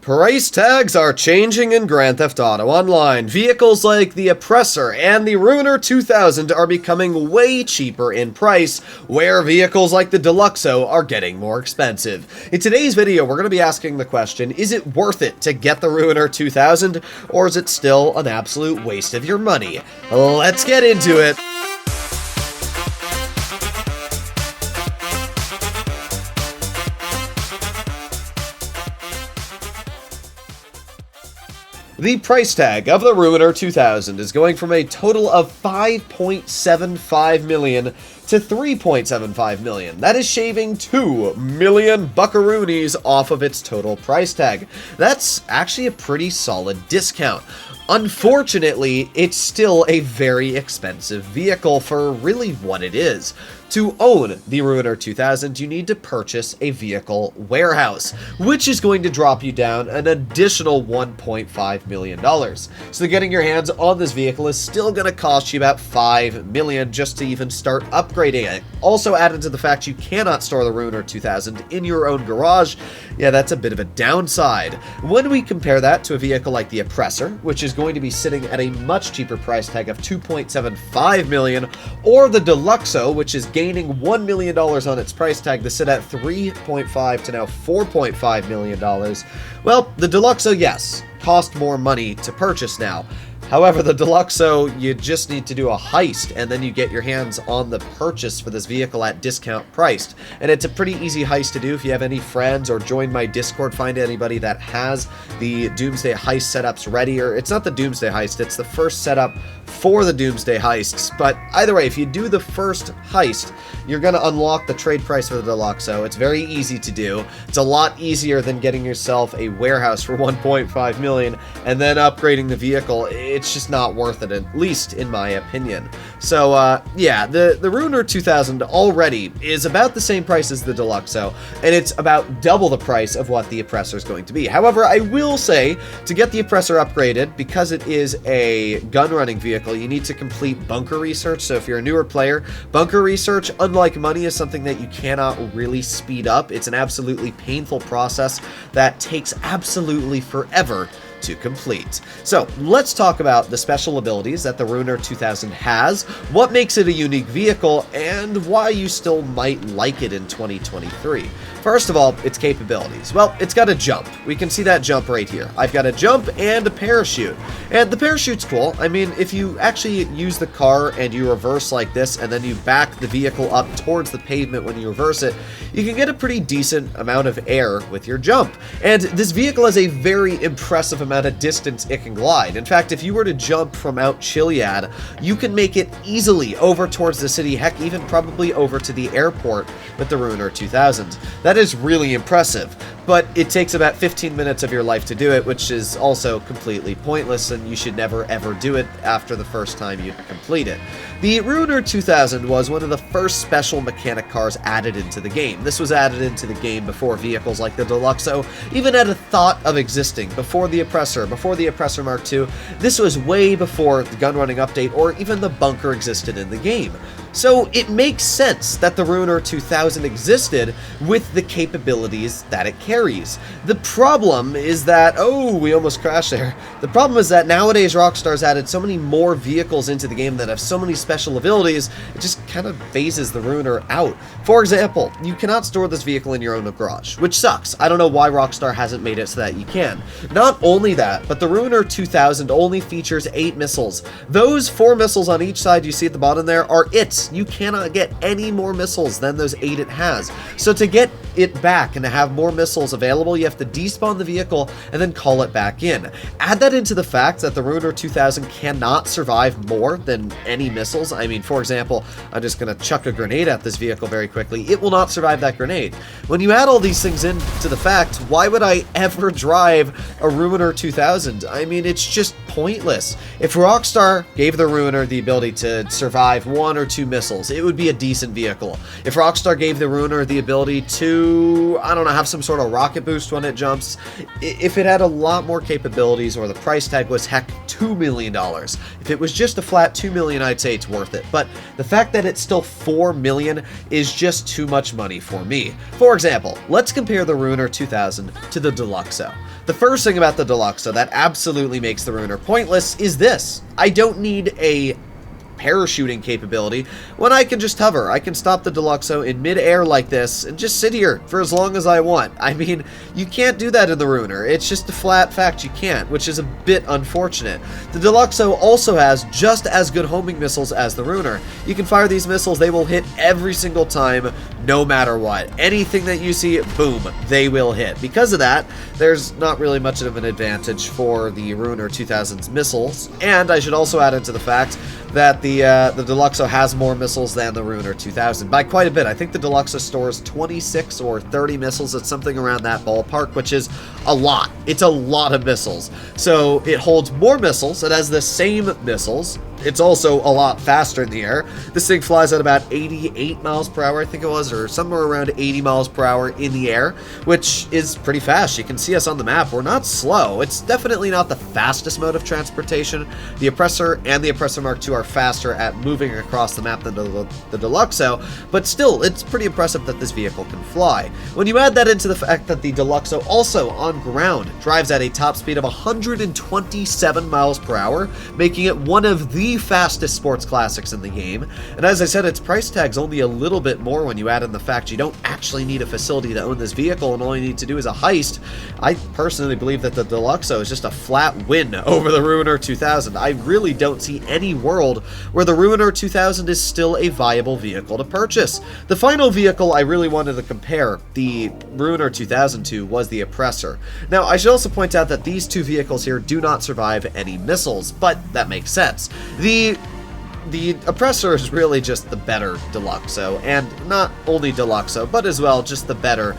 Price tags are changing in Grand Theft Auto Online. Vehicles like the Oppressor and the Ruiner 2000 are becoming way cheaper in price, where vehicles like the Deluxo are getting more expensive. In today's video, we're going to be asking the question, is it worth it to get the Ruiner 2000, or is it still an absolute waste of your money? Let's get into it. The price tag of the Ruiner 2000 is going from a total of $5.75 million to $3.75 million. That is shaving 2 million buckaroonies off of its total price tag. That's actually a pretty solid discount. Unfortunately, it's still a very expensive vehicle for really what it is. To own the Ruiner 2000, you need to purchase a vehicle warehouse, which is going to drop you down an additional $1.5 million. So getting your hands on this vehicle is still going to cost you about $5 million just to even start upgrading it. Also added to the fact you cannot store the Ruiner 2000 in your own garage, yeah, that's a bit of a downside. When we compare that to a vehicle like the Oppressor, which is going to be sitting at a much cheaper price tag of $2.75 million, or the Deluxo, which is gaining $1 million on its price tag to sit at $3.5 to now $4.5 million. Well, the Deluxo, yes, cost more money to purchase now. However, the Deluxo, you just need to do a heist, and then you get your hands on the purchase for this vehicle at discount priced. And it's a pretty easy heist to do. If you have any friends or join my Discord, find anybody that has the Doomsday Heist setups ready, or it's not the Doomsday Heist, it's the first setup for the Doomsday Heists. But either way, if you do the first heist, you're going to unlock the trade price for the Deluxo. It's very easy to do. It's a lot easier than getting yourself a warehouse for $1.5 million and then upgrading the vehicle. It's just not worth it, at least in my opinion. So, yeah, the Ruiner 2000 already is about the same price as the Deluxo, and it's about double the price of what the Oppressor is going to be. However, I will say, to get the Oppressor upgraded, because it is a gun-running vehicle, you need to complete bunker research. So if you're a newer player, bunker research, unlike money, is something that you cannot really speed up. It's an absolutely painful process that takes absolutely forever to complete. So let's talk about the special abilities that the Ruiner 2000 has, what makes it a unique vehicle, and why you still might like it in 2023. First of all, its capabilities. Well, it's got a jump. We can see that jump right here. I've got a jump and a parachute. And the parachute's cool. I mean, if you actually use the car and you reverse like this, and then you back the vehicle up towards the pavement when you reverse it, you can get a pretty decent amount of air with your jump. And this vehicle has a very impressive amount of distance it can glide. In fact, if you were to jump from Mount Chiliad, you can make it easily over towards the city, heck, even probably over to the airport with the Ruiner 2000. That is really impressive, but it takes about 15 minutes of your life to do it, which is also completely pointless, and you should never ever do it after the first time you complete it. The Ruiner 2000 was one of the first special mechanic cars added into the game. This was added into the game before vehicles like the Deluxo even had a thought of existing, before the Oppressor, before the Oppressor Mark II. This was way before the gun running update or even the bunker existed in the game. So it makes sense that the Ruiner 2000 existed with the capabilities that it carries. The problem is that, oh, we almost crashed there. The problem is that nowadays Rockstar's added so many more vehicles into the game that have so many special abilities, it just kind of phases the Ruiner out. For example, you cannot store this vehicle in your own garage, which sucks. I don't know why Rockstar hasn't made it so that you can. Not only that, but the Ruiner 2000 only features 8 missiles. Those 4 missiles on each side you see at the bottom there are its. You cannot get any more missiles than those 8 it has. So to get it back and to have more missiles available, you have to despawn the vehicle and then call it back in. Add that into the fact that the Ruiner 2000 cannot survive more than any missiles. I mean, for example, I'm just going to chuck a grenade at this vehicle very quickly. It will not survive that grenade. When you add all these things into the fact, why would I ever drive a Ruiner 2000? I mean, it's just pointless. If Rockstar gave the Ruiner the ability to survive 1 or 2 missiles, it would be a decent vehicle. If Rockstar gave the Ruiner the ability to to, I don't know, have some sort of rocket boost when it jumps. If it had a lot more capabilities, or the price tag was, heck, $2 million. If it was just a flat $2 million, I'd say it's worth it. But the fact that it's still $4 million is just too much money for me. For example, let's compare the Ruiner 2000 to the Deluxo. The first thing about the Deluxo that absolutely makes the Ruiner pointless is this. I don't need a parachuting capability when I can just hover. I can stop the Deluxo in mid-air like this and just sit here for as long as I want. I mean, you can't do that in the Ruiner. It's just a flat fact you can't, which is a bit unfortunate. The Deluxo also has just as good homing missiles as the Ruiner. You can fire these missiles, they will hit every single time, no matter what. Anything that you see, boom, they will hit. Because of that, there's not really much of an advantage for the Ruiner 2000's missiles, and I should also add into the fact that the Deluxo has more missiles than the Ruiner 2000 by quite a bit. I think the Deluxo stores 26 or 30 missiles. It's something around that ballpark, which is a lot. It's a lot of missiles. So it holds more missiles. It has the same missiles. It's also a lot faster in the air. This thing flies at about 88 miles per hour, I think it was, or somewhere around 80 miles per hour in the air, which is pretty fast. You can see us on the map. We're not slow. It's definitely not the fastest mode of transportation. The Oppressor and the Oppressor Mark II are faster at moving across the map than the Deluxo, but still, it's pretty impressive that this vehicle can fly. When you add that into the fact that the Deluxo also, on ground, drives at a top speed of 127 miles per hour, making it one of the fastest sports classics in the game. And as I said, its price tag's only a little bit more when you add in the fact you don't actually need a facility to own this vehicle, and all you need to do is a heist. I personally believe that the Deluxo is just a flat win over the Ruiner 2000. I really don't see any world where the Ruiner 2000 is still a viable vehicle to purchase. The final vehicle I really wanted to compare the Ruiner 2000 to was the Oppressor. Now, I should also point out that these two vehicles here do not survive any missiles, but that makes sense. The Oppressor is really just the better Deluxo, and not only Deluxo, but as well just the better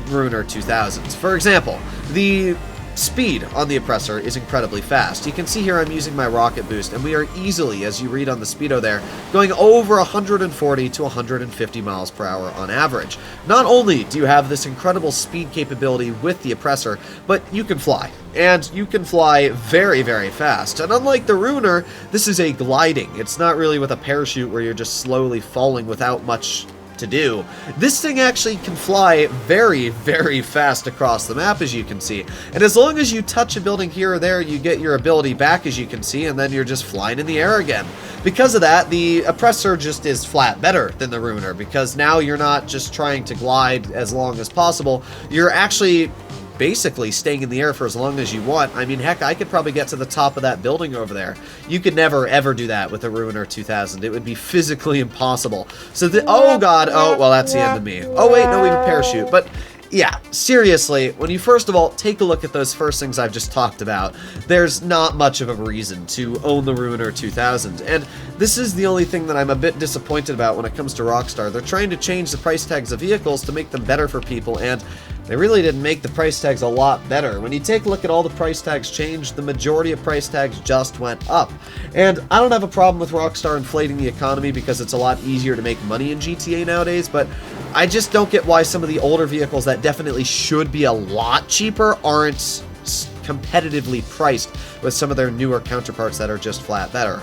Ruiner 2000s. For example, the speed on the Oppressor is incredibly fast. You can see here I'm using my rocket boost, and we are easily, as you read on the speedo there, going over 140 to 150 miles per hour on average. Not only do you have this incredible speed capability with the Oppressor, but you can fly. And you can fly very, very fast. And unlike the Ruiner, this is a gliding. It's not really with a parachute where you're just slowly falling without much to do. This thing actually can fly very, very fast across the map, as you can see. And as long as you touch a building here or there, you get your ability back, as you can see, and then you're just flying in the air again. Because of that, the Oppressor just is flat better than the Ruiner, because now you're not just trying to glide as long as possible. You're actually basically staying in the air for as long as you want. I mean, heck, I could probably get to the top of that building over there. You could never, ever do that with a Ruiner 2000. It would be physically impossible. So, oh god, oh, well, that's the end of me. Oh wait, no, we have a parachute. But yeah, seriously, when you first of all take a look at those first things I've just talked about, there's not much of a reason to own the Ruiner 2000. And this is the only thing that I'm a bit disappointed about when it comes to Rockstar. They're trying to change the price tags of vehicles to make them better for people, and they really didn't make the price tags a lot better. When you take a look at all the price tags changed, the majority of price tags just went up. And I don't have a problem with Rockstar inflating the economy because it's a lot easier to make money in GTA nowadays, but I just don't get why some of the older vehicles that definitely should be a lot cheaper aren't competitively priced with some of their newer counterparts that are just flat better.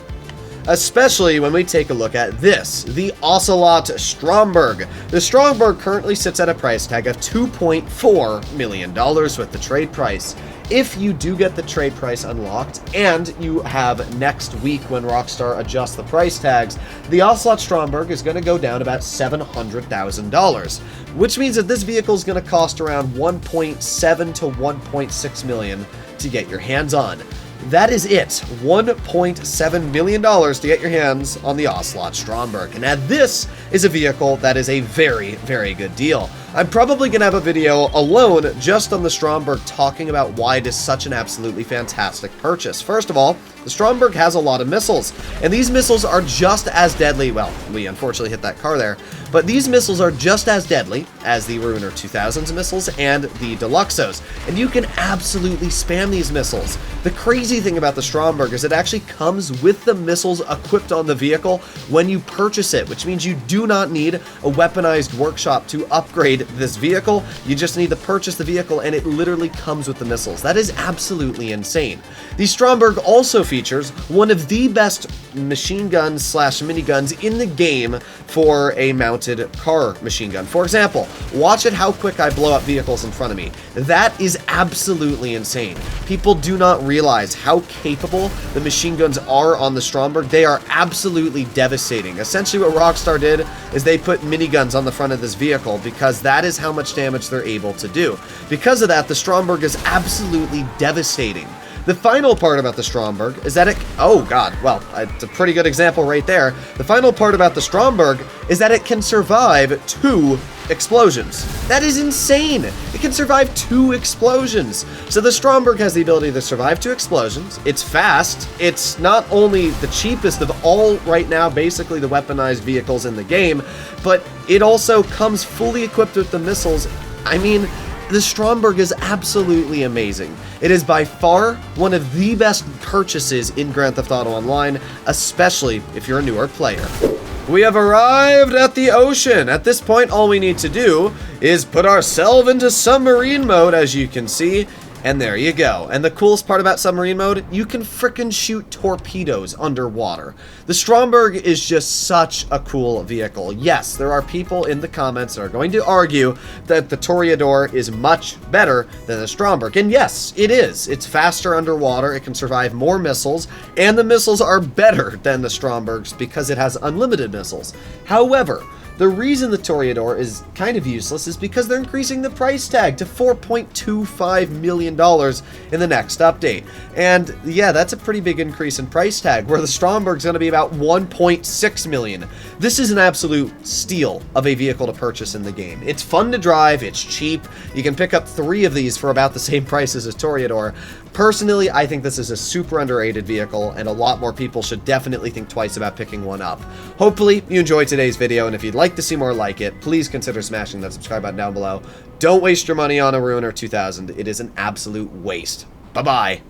Especially when we take a look at this, the Ocelot Stromberg. The Stromberg currently sits at a price tag of $2.4 million with the trade price. If you do get the trade price unlocked, and you have next week when Rockstar adjusts the price tags, the Ocelot Stromberg is going to go down about $700,000, which means that this vehicle is going to cost around $1.7 to $1.6 million to get your hands on. That is it. $1.7 million to get your hands on the Ocelot Stromberg. And now this is a vehicle that is a very, very good deal. I'm probably going to have a video alone just on the Stromberg talking about why it is such an absolutely fantastic purchase. First of all, the Stromberg has a lot of missiles, and these missiles are just as deadly. Well, we unfortunately hit that car there, but these missiles are just as deadly as the Ruiner 2000's missiles and the Deluxos, and you can absolutely spam these missiles. The crazy thing about the Stromberg is it actually comes with the missiles equipped on the vehicle when you purchase it, which means you do not need a weaponized workshop to upgrade this vehicle. You just need to purchase the vehicle, and it literally comes with the missiles. That is absolutely insane. The Stromberg also features one of the best machine guns slash miniguns in the game for a mounted car machine gun. For example, watch it how quick I blow up vehicles in front of me. That is absolutely insane. People do not realize how capable the machine guns are on the Stromberg. They are absolutely devastating. Essentially what Rockstar did is they put miniguns on the front of this vehicle because that is how much damage they're able to do. Because of that, the Stromberg is absolutely devastating. The final part about the Stromberg is that it... Oh, God. Well, it's a pretty good example right there. The final part about the Stromberg is that it can survive 2 explosions. That is insane. It can survive 2 explosions. So the Stromberg has the ability to survive 2 explosions. It's fast. It's not only the cheapest of all right now, basically the weaponized vehicles in the game, but it also comes fully equipped with the missiles. I mean, the Stromberg is absolutely amazing. It is by far one of the best purchases in Grand Theft Auto Online, especially if you're a newer player. We have arrived at the ocean. At this point, all we need to do is put ourselves into submarine mode, as you can see. And there you go. And the coolest part about submarine mode, you can frickin' shoot torpedoes underwater. The Stromberg is just such a cool vehicle. Yes, there are people in the comments that are going to argue that the Toreador is much better than the Stromberg. And yes, it is. It's faster underwater, it can survive more missiles, and the missiles are better than the Strombergs because it has unlimited missiles. However, the reason the Toreador is kind of useless is because they're increasing the price tag to $4.25 million in the next update. And yeah, that's a pretty big increase in price tag, where the Stromberg's going to be about $1.6 million. This is an absolute steal of a vehicle to purchase in the game. It's fun to drive, it's cheap, you can pick up 3 of these for about the same price as a Toreador. Personally, I think this is a super underrated vehicle, and a lot more people should definitely think twice about picking one up. Hopefully, you enjoyed today's video, and if you'd like to see more like it, please consider smashing that subscribe button down below. Don't waste your money on a Ruiner 2000. It is an absolute waste. Bye-bye.